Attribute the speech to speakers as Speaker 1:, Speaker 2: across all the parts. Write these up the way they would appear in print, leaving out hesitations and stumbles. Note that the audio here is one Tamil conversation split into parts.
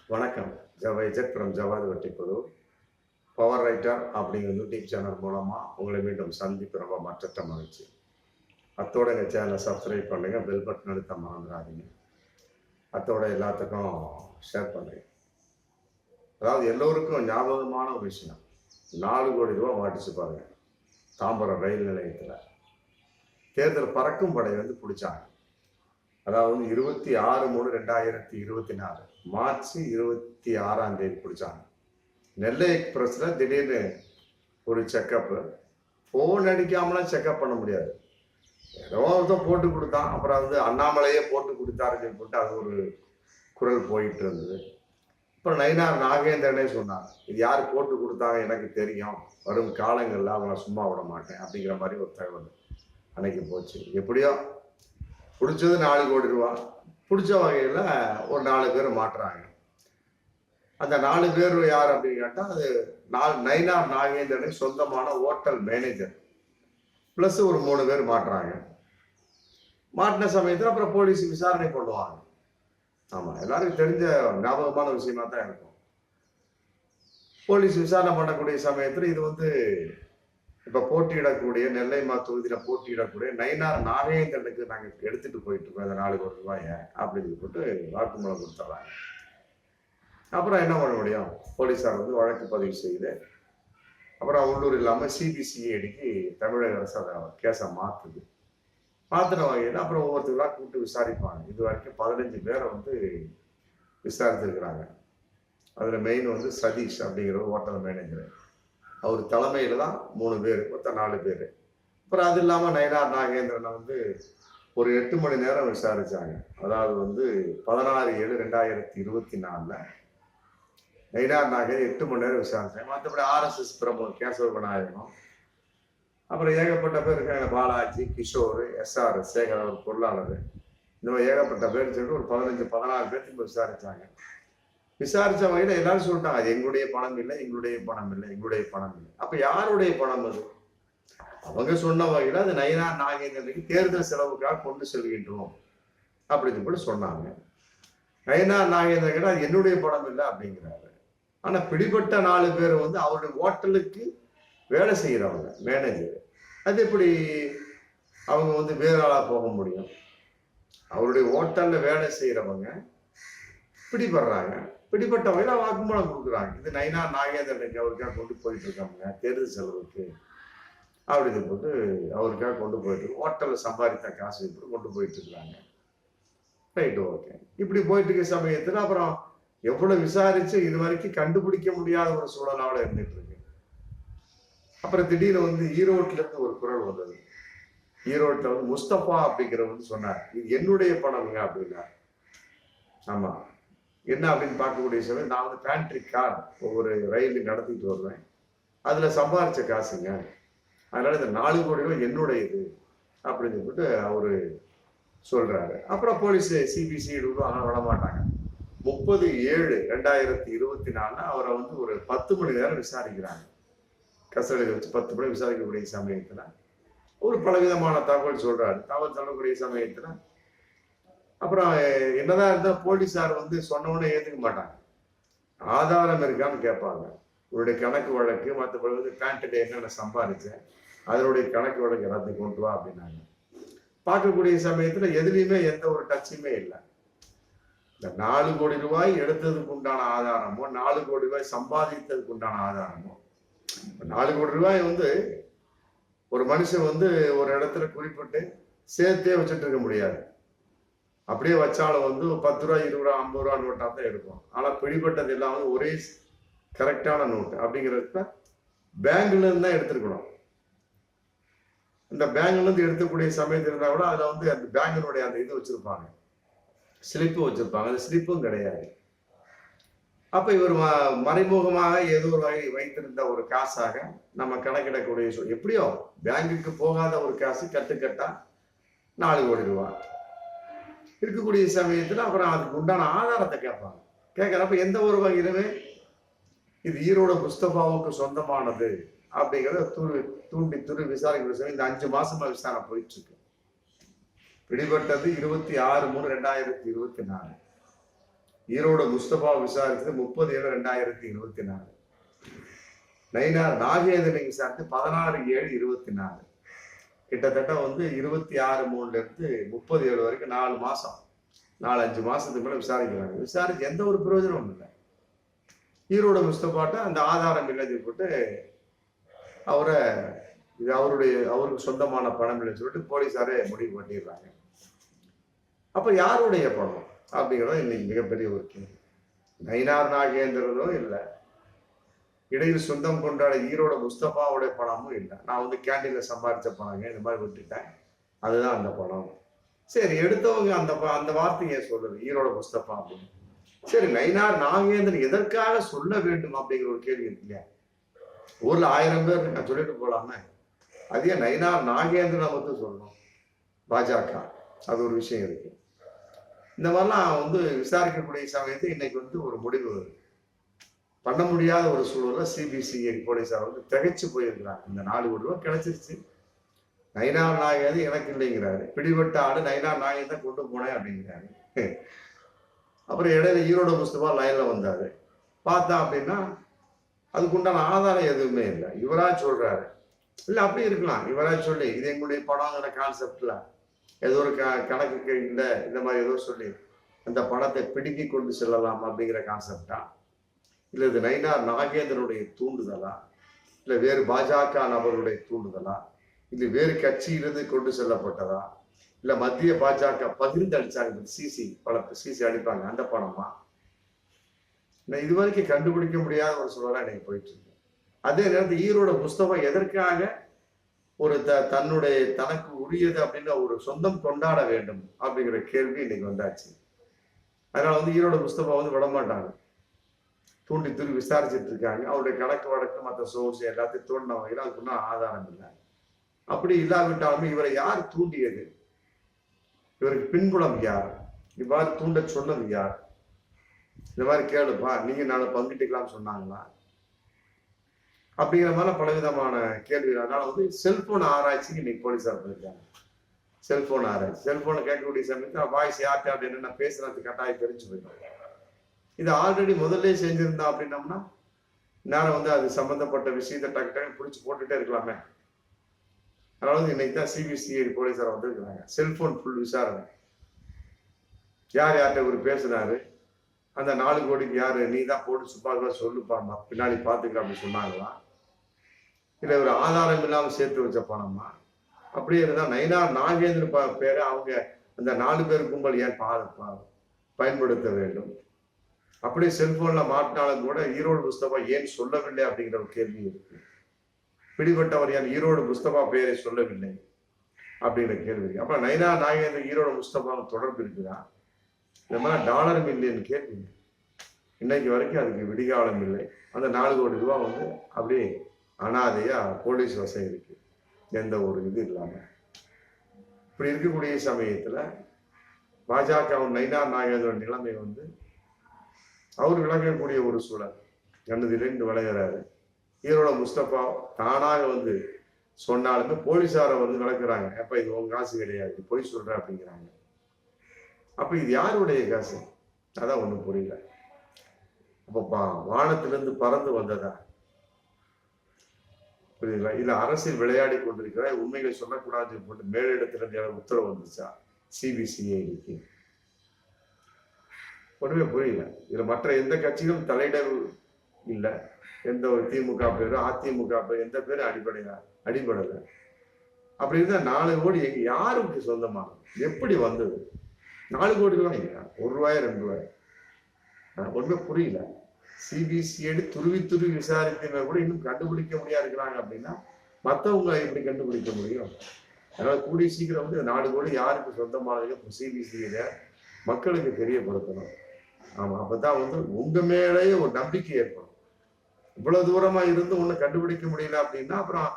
Speaker 1: வணக்கம். ஜவைஜெட் from Javadhu Vattipudur. Power writer அப்படிங்கிற யூடியூப் சேனல் மூலமாக உங்களை மீண்டும் சந்திப்பு ரொம்ப மற்றற்ற மகிழ்ச்சி. அத்தோட எங்கள் சேனலை சப்ஸ்கிரைப் பண்ணுங்க, பெல் பட்டன் அழுத்த மறந்துடாதீங்க. அத்தோட எல்லாத்துக்கும் ஷேர் பண்ணுங்க. அதாவது எல்லோருக்கும் ஞாபகமான ஒரு விஷயம், 4 கோடி ரூபா மாட்டிச்சு பாருங்க. தாம்பரம் ரயில் நிலையத்தில் தேர்தல் பறக்கும் படை வந்து பிடிச்சாங்க. அதாவது 26/3/2024 மார்ச் 26ஆம் தேதி பிடிச்சாங்க. நெல்லை எக்ஸ்பிரஸ்ல திடீர்னு ஒரு செக்கப்பு. போன் அடிக்காமலாம் செக்அப் பண்ண முடியாது. ஏதோ ஒருத்தன் போட்டு கொடுத்தான். அப்புறம் வந்து அண்ணாமலையே போட்டு கொடுத்தாருன்னு சொல்லிட்டு அது ஒரு குரல் போயிட்டு இருந்தது. அப்புறம் நயினார் நாகேந்திரனே சொன்னாங்க, இது யார் போட்டு கொடுத்தாங்க எனக்கு தெரியும், வரும் காலங்களில் அவங்கள சும்மா விட மாட்டேன் அப்படிங்கிற மாதிரி ஒரு தகவல் அன்னைக்கு போச்சு. எப்படியோ பிடிச்சது 4 கோடி ரூபா. பிடிச்ச வகையில் ஒரு 4 பேர் மாட்டுறாங்க. அந்த 4 பேர் யார் அப்படின்னு கேட்டால், அது நயினார் நாகேந்திரனுக்கு சொந்தமான ஹோட்டல் மேனேஜர் ப்ளஸ் ஒரு 3 பேர் மாட்டுறாங்க. மாட்டின சமயத்தில் அப்புறம் போலீஸ் விசாரணை பண்ணுவாங்க. ஆமாம், எல்லாருக்கும் தெரிஞ்ச ஞாபகமான விஷயமா தான் இருக்கும். போலீஸ் விசாரணை பண்ணக்கூடிய சமயத்தில் இது வந்து இப்போ போட்டியிடக்கூடிய நெல்லை தொகுதியில் போட்டியிடக்கூடிய நயினார் நாகேந்திரனுக்கு நாங்கள் எடுத்துட்டு போயிட்டு இருக்கோம் இந்த 4 கோடி ரூபாயை அப்படின்னு போட்டு வாக்குமூலம் கொடுத்துட்றாங்க. அப்புறம் என்ன பண்ண முடியும், போலீஸார் வந்து வழக்கு பதிவு செய்து அப்புறம் உள்ளூர் இல்லாமல் சிபிசிஐடிக்கு தமிழக அரசு அதை கேஸை மாற்றுது. மாற்றின வகையில் அப்புறம் ஒவ்வொருத்தர்களாக கூப்பிட்டு விசாரிப்பாங்க. இது வரைக்கும் 15 பேரை வந்து விசாரிச்சிருக்கிறாங்க. அதில் மெயின் வந்து சதீஷ் அப்படிங்கிற ஹோட்டல் மேனேஜர், அவர் தலைமையில் தான் 3 பேர், மொத்தம் 4 பேர். அப்புறம் அது இல்லாமல் நயினார் நாகேந்திரனை வந்து ஒரு 8 மணி நேரம் விசாரித்தாங்க. அதாவது வந்து 16/7/2024 நயினார் நாகேந்திரன் 8 மணி நேரம் விசாரித்தாங்க. மற்றபடி ஆர்எஸ்எஸ் பிரமுகர் கேசவ விநாயகம், அப்புறம் ஏகப்பட்ட பேர் இருக்காங்க, பாலாஜி, கிஷோர், எஸ்ஆர் சேகர் அவர் பொருளாளர், இந்த மாதிரி ஏகப்பட்ட பேர் சொல்லிட்டு ஒரு 15-16 பேர்த்துக்கு விசாரித்தாங்க. விசாரிச்ச வகையில் எல்லாரும் சொல்லிட்டாங்க, அது எங்களுடைய பணம் இல்லை, எங்களுடைய பணம் இல்லை, எங்களுடைய பணம் இல்லை. அப்ப யாருடைய பணம் அது? அவங்க சொன்ன வகையில் அது நயினார் நாகேந்திரனுக்கு தேர்தல் செலவுக்காக கொண்டு செல்கின்றோம் அப்படின்னு கூட சொன்னாங்க. நயினார் நாகேந்திரன் அது என்னுடைய பணம் இல்லை அப்படிங்கிறாரு. ஆனா பிடிபட்ட 4 பேர் வந்து அவருடைய ஹோட்டலுக்கு வேலை செய்யறவங்க, மேனேஜர். அது எப்படி அவங்க வந்து வேற ஆளா போக முடியும்? அவருடைய ஹோட்டல்ல வேலை செய்யறவங்க பிடிபடுறாங்க. பிடிப்பட்ட வகையில் வாக்குமூலம் கொடுக்குறாங்க. இது நயினார் நாகேந்திரனுக்கு அவருக்காக கொண்டு போயிட்டு இருக்காங்க தேர்தல் செலவுக்கு அப்படின்னு போட்டு அவருக்காக கொண்டு போயிட்டு ஹோட்டலில் சம்பாதித்த காசு இப்படி கொண்டு போயிட்டு இருக்கிறாங்க. Right, okay. இப்படி போயிட்டு இருக்க சமயத்தில் அப்புறம் எவ்வளவு விசாரிச்சு இது வரைக்கும் கண்டுபிடிக்க முடியாத ஒரு சூழலாவோட இருந்துட்டு இருக்கு. அப்புறம் திடீர்னு வந்து ஈரோட்ல இருந்து ஒரு குரல் வந்தது. ஈரோட்ல வந்து முஸ்தபா அப்படிங்கிறவர் வந்து சொன்னார், இது என்னுடைய பணம்ங்க அப்படின்னா. ஆமா, என்ன அப்படின்னு பார்க்கக்கூடிய சமயம், நான் வந்து பேண்ட்ரி கார் ஒவ்வொரு ரயில் நடத்திட்டு வருவேன், அதுல சம்பாரிச்ச காசுங்க, அதனால இந்த 4 கோடி ரூபாய் என்னுடையது அப்படின்னு சொல்லிட்டு அவரு சொல்றாரு. அப்புறம் போலீஸ் சிபிசிஐடி விட மாட்டாங்க. 30/7/2024 அவரை வந்து ஒரு 10 மணி நேரம் விசாரிக்கிறாங்க. கஸ்டடியில் வச்சு 10 மணி விசாரிக்கக்கூடிய சமயத்துல ஒரு பலவிதமான தகவல் சொல்றாரு. தகவல் சொல்லக்கூடிய சமயத்துல அப்புறம் என்னதான் இருந்தா போலீஸார் வந்து சொன்னவொன்னே ஏத்துக்க மாட்டாங்க. ஆதாரம் இருக்கான்னு கேட்பாங்க. உங்களுடைய கணக்கு வழக்கு, மற்றபடி வந்து பேண்ட்டு என்னென்ன சம்பாதிச்சேன் அதனுடைய கணக்கு வழக்கு எல்லாத்தையும் கொண்டு வா அப்படின்னாங்க. பார்க்கக்கூடிய சமயத்துல எதுலையுமே எந்த ஒரு டச்சுமே இல்லை. இந்த 4 கோடி ரூபாய் எடுத்ததுக்கு உண்டான ஆதாரமோ, 4 கோடி ரூபாய் சம்பாதித்ததுக்கு உண்டான ஆதாரமோ, 4 கோடி ரூபாய் வந்து ஒரு மனுஷன் வந்து ஒரு இடத்துல குறிப்பிட்டு சேர்த்தே வச்சுட்டு இருக்க முடியாது. அப்படியே வச்சாலும் வந்து 10 ரூபா, 20 ரூபா, 50 ரூபா நோட்டா தான் இருக்கும். ஆனா பிடிபட்டது எல்லாம் வந்து ஒரே கரெக்டான நோட்டு அப்படிங்கிறதுல பேங்க்ல இருந்து தான் எடுத்துருக்கணும். இந்த பேங்க்ல இருந்து எடுக்கக்கூடிய சமயத்தில் இருந்தா கூட அதுல வந்து அந்த பேங்கினுடைய அந்த இது வச்சிருப்பாங்க, ஸ்லிப்பு வச்சிருப்பாங்க. அந்த ஸ்லிப்பும் கிடையாது. அப்ப இவர் மறைமுகமாக ஏதோ ஒரு வகை வைத்திருந்த ஒரு காசாக நம்ம கணக்கிடக்கூடிய எப்படியோ பேங்குக்கு போகாத ஒரு காசு கட்டுக்கட்டா 4 கோடி ரூபாய் இருக்கக்கூடிய சமயத்துல அப்புறம் அதுக்கு உண்டான ஆதாரத்தை கேட்பாங்க. கேட்கறப்ப எந்த ஒரு வகையிலுமே இது ஈரோடு முஸ்தபாவுக்கு சொந்தமானது அப்படிங்கிறத தூண்டி விசாரிக்கிற சமயம் இந்த 5 மாசமா விசாரணை போயிட்டு இருக்கு. பிடிபட்டது 26/3/2024. ஈரோடு முஸ்தபா விசாரித்தது 30/7/2024. நயினார் நாகேந்திரன் விசாரித்து 16/7/24. கிட்டத்தட்ட 26/3 30/7 வரைக்கும் 4 மாசம் 4-5 மாசத்துக்கு மேல விசாரிக்கிறாங்க. விசாரிச்சு எந்த ஒரு பிரயோஜனமும் இல்லை. ஈரோடு முஸ்தபாட்ட அந்த ஆதாரம் இல்லைன்னு போட்டு அவரை இது அவருக்கு சொந்தமான பணம் இல்லைன்னு சொல்லிட்டு போலீஸாரே முடிவு பண்ணிடுறாங்க. அப்ப யாருடைய பணம் அப்படிங்கிறத இன்னைக்கு மிகப்பெரிய ஒரு கேள்வி. நயினார் நாகேந்திரனும் இல்லை, இடையில் சொந்தம் கொண்டாட ஈரோடு முஸ்தபாவுடைய பணமும் இல்லை. நான் கேண்டீன்ல சம்பாதிச்ச பணங்க இந்த மாதிரி விட்டுட்டேன், அதுதான் அந்த பணம். சரி, எடுத்தவங்க அந்த வார்த்தையை சொல்லுது ஈரோடு முஸ்தபா அப்படின்னு. சரி, நயினார் நாகேந்திரன் எதற்காக சொல்ல வேண்டும் அப்படிங்கிற ஒரு கேள்வி இருக்கு இல்லையா? ஊர்ல 1000 பேர் நான் சொல்லிட்டு போலாமே, அதே நயினார் நாகேந்திரனை மட்டும் சொல்லணும். பாஜக அது ஒரு விஷயம் இருக்கு. இந்த மாதிரிலாம் விசாரிக்கக்கூடிய சமயத்தை இன்னைக்கு ஒரு முடிவு பண்ண முடியாத ஒரு சூழல்ல சிபிசிஐடி போலீஸார் திகைச்சு போயிருக்கிறாங்க. இந்த 4 கோடி ரூபாய் கிடைச்சிருச்சு, நயினார் நாகேந்திரன் எனக்கு இல்லைங்கிறாரு. பிடிபட்ட ஆடு நயினார் நாகேந்திரன் கொண்டு போனேன் அப்படிங்கிறாரு. அப்புறம் இடையில ஈரோடு முஸ்தபா லைன்ல வந்தாரு. பார்த்தா அப்படின்னா அதுக்குண்டான ஆதாரம் எதுவுமே இல்லை. இவரா சொல்றாரு, இல்ல அப்படி இருக்கலாம், இவரா சொல்லி இது எங்களுடைய படங்கிற கான்செப்ட்ல ஏதோ ஒரு கணக்குக்கு இல்லை இந்த மாதிரி ஏதோ சொல்லி அந்த பணத்தை பிடுங்கி கொண்டு செல்லலாம் அப்படிங்கிற கான்செப்டா, இல்லை இது நயினார் நாகேந்திரனுடைய தூண்டுதலா, இல்லை வேறு பாஜக நபருடைய தூண்டுதலா, இல்லை வேறு கட்சியிலிருந்து கொண்டு செல்லப்பட்டதா, இல்லை மத்திய பாஜக பகிர்ந்து அடிச்சாங்க, சிசி அடிப்பாங்க அந்த பணமா, இது வரைக்கும் கண்டுபிடிக்க முடியாத ஒரு சூழலா இன்னைக்கு போயிட்டு இருக்கு. அதே நேரத்தில் ஈரோடு முஸ்தபா எதற்காக ஒரு தனக்கு உரியது அப்படின்னு ஒரு சொந்தம் கொண்டாட வேண்டும் அப்படிங்கிற கேள்வி இன்னைக்கு வந்தாச்சு. அதனால ஈரோடு முஸ்தபா விடமாட்டாங்க, தூண்டி தூண்டி விசாரிச்சுட்டு இருக்காங்க. அவருடைய கணக்கு வழக்கு மற்ற சோர்ஸ் எல்லாத்தையும் தோண்டின வகையில் அதுக்குன்னா ஆதாரம் இல்லை. அப்படி இல்லாவிட்டாலுமே இவரை யார் தூண்டியது, இவருக்கு பின்புலம் யார், இவ்வாறு தூண்ட சொன்னது யார், இந்த மாதிரி கேளுப்பா நீங்க நாளை பங்கிட்டுக்கலாம்னு சொன்னாங்களா அப்படிங்கிற மாதிரி பலவிதமான கேள்விகள். அதனால செல்போன் ஆராய்ச்சிக்கு இன்னைக்கு போலீஸார் போயிருக்காங்க. செல்போன் ஆராய்ச்சி, செல்போனை கேட்கக்கூடிய சமயத்தில் வாய்ஸ் யார்கிட்ட அப்படின்னு நான் பேசுறது கட்டாயம் தெரிஞ்சு போயிருக்கேன். இது ஆல்ரெடி முதல்ல செஞ்சிருந்தா அப்படின்னம்னா நான் அது சம்பந்தப்பட்ட விஷயத்தை டக்கு டக்கு பிடிச்சி போட்டுட்டே இருக்கலாமே. அதனால இன்னைக்கு தான் சிபிசிஐடி போலீஸார் வந்திருக்கிறாங்க. செல்போன் ஃபுல் விசாரணை, யார் யார்கிட்ட இவர் பேசுனாரு, அந்த 4 கோடிக்கு யாரு, நீ தான் போட்டு சுப்பாக சொல்லுப்பாமா பின்னாடி பாத்துக்கலாம் அப்படின்னு சொன்னாங்களா, இல்லை ஒரு ஆதாரம் இல்லாம சேர்த்து வச்ச பணமா, அப்படியே இருந்தா நயினார் நாகேந்திரன் பேரை அவங்க அந்த 4 பேர் கும்பல் ஏன் பயன்படுத்த வேண்டும்? அப்படியே செல்போன்ல மாட்டினாலும் கூட ஈரோடு முஸ்தபா ஏன் சொல்லவில்லை அப்படிங்கிற ஒரு கேள்வி இருக்கு. பிடிபட்டவர் ஏன் ஈரோடு முஸ்தபா பெயரை சொல்லவில்லை அப்படிங்கிற கேள்வி இருக்கு. அப்ப நயினார் நாகேந்திரன் ஈரோடு முஸ்தபா தொடர்பு இருக்குதா? இந்த மாதிரி டாலர் மில்லியன் கேள்வி இன்னைக்கு வரைக்கும் அதுக்கு விடிகாலம் இல்லை. அந்த 4 கோடி ரூபாய் அப்படியே அனாதையா போலீஸ் வசம் இருக்கு, எந்த ஒரு இது இல்லாம. இப்படி இருக்கக்கூடிய சமயத்துல பாஜக நயினார் நாகேந்திரன் நிலைமை அவர் விளங்கக்கூடிய ஒரு சூழல் கண்ணதிலிருந்து விளைகிறாரு. ஈரோட முஸ்தபா தானாக சொன்னாலுமே போலீஸாரை விளக்குறாங்க, அப்ப இது உங்க காசு கிடையாது, பொய் சொல்ற அப்படிங்கிறாங்க. அப்ப இது யாருடைய காசு? அதான் ஒண்ணும் புரியல. அப்ப வானத்திலிருந்து பறந்து வந்ததா? புரியுதுங்களா? இல்ல அரசியல் விளையாடி கொண்டிருக்கிற உண்மைகளை சொல்லக்கூடாது போட்டு மேலிடத்திலிருந்து உத்தரவு வந்துச்சா சிபிசிஐடிக்கு? ஒண்ணுமே புரியல. இதுல மற்ற எந்த கட்சிகளும் தலையிட இல்லை. எந்த ஒரு திமுக பேரும் அதிமுக பேரும் எந்த பேரும் அடிபடலை. அப்படி இருந்தா 4 கோடி யாருக்கு சொந்தமானது, எப்படி வந்தது? 4 கோடி ரூபாய் இல்லையா, 1 ரூபாய் 2 ரூபாய்? ஒண்ணுமே புரியல. சிபிசிஐடி துருவி விசாரித்தவங்க கூட இன்னும் கண்டுபிடிக்க முடியாது இருக்கிறாங்க அப்படின்னா மற்றவங்க எப்படி கண்டுபிடிக்க முடியும்? அதனால கூடிய சீக்கிரம் 4 கோடி யாருக்கு சொந்தமானது சிபிசிஐடிய மக்களுக்கு தெரியப்படுத்தணும். ஆமா, அப்பதான் உங்க மேலேயே ஒரு நம்பிக்கை ஏற்படும். இவ்வளவு தூரமா இருந்து ஒண்ணு கண்டுபிடிக்க முடியல அப்படின்னா அப்புறம்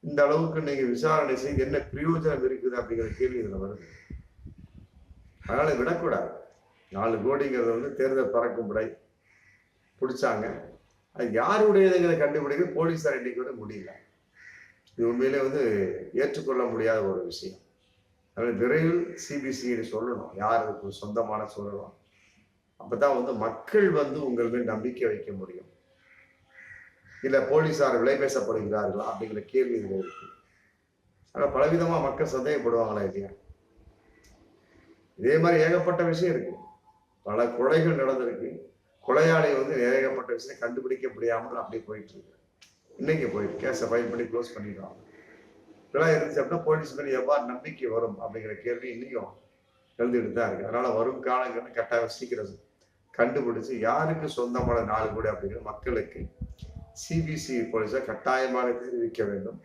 Speaker 1: இந்த அளவுக்கு நீங்க விசாரணை செய்து என்ன பிரயோஜனம் இருக்குது அப்படிங்கிற கேள்வி இதுல வருது. அதனால விடக்கூடாது. 4 கோடிங்கிறது தேர்தல் பறக்கும் படை பிடிச்சாங்க. அது யாருடையதுங்கிறத கண்டுபிடிக்க போலீஸார் இன்னைக்கு முடியல. இது உண்மையிலே ஏற்றுக்கொள்ள முடியாத ஒரு விஷயம். அதனால விரைவில் சிபிசிஐடி சொல்லணும் யாருக்கு சொந்தமான சொல்லணும். அப்பதான் மக்கள் உங்கள் மேல் நம்பிக்கை வைக்க முடியும். இல்ல போலீசார் விலை பேசப்படுகிறார்களா அப்படிங்கிற கேள்வி இதுல இருக்கு. ஆனா பலவிதமா மக்கள் சந்தேகப்படுவாங்களா இல்லையா? இதே மாதிரி ஏகப்பட்ட விஷயம் இருக்கு. பல கொலைகள் நடந்திருக்கு. கொலையாளி ஏகப்பட்ட விஷயம் கண்டுபிடிக்க முடியாமல் அப்படி போயிட்டு இருக்கு. இன்னைக்கு போயிட்டு கேஸை ஃபைல் பண்ணி க்ளோஸ் பண்ணிடுவாங்க. இதெல்லாம் இருந்துச்சு அப்படின்னா போலீஸ் மேலே எவ்வாறு நம்பிக்கை வரும் அப்படிங்கிற கேள்வி இன்னைக்கும் எழுந்துட்டு தான் இருக்கு. அதனால வரும் காலங்கள்னு கட்டாயம் சீக்கிரம் கண்டுபிடிச்சு யாருக்கு சொந்தமான நாடு கூட அப்படிங்கிற மக்களுக்கு சிபிசிஐடி போலீஸார் கட்டாயமாக தெரிவிக்க வேண்டும்.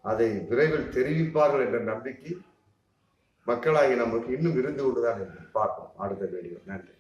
Speaker 1: அதை விரைவில் தெரிவிப்பார்கள் என்ற நம்பிக்கை மக்களாகி நமக்கு இன்னும் இருந்து கொண்டுதான் பார்ப்போம் அடுத்த வீடியோ. நன்றி.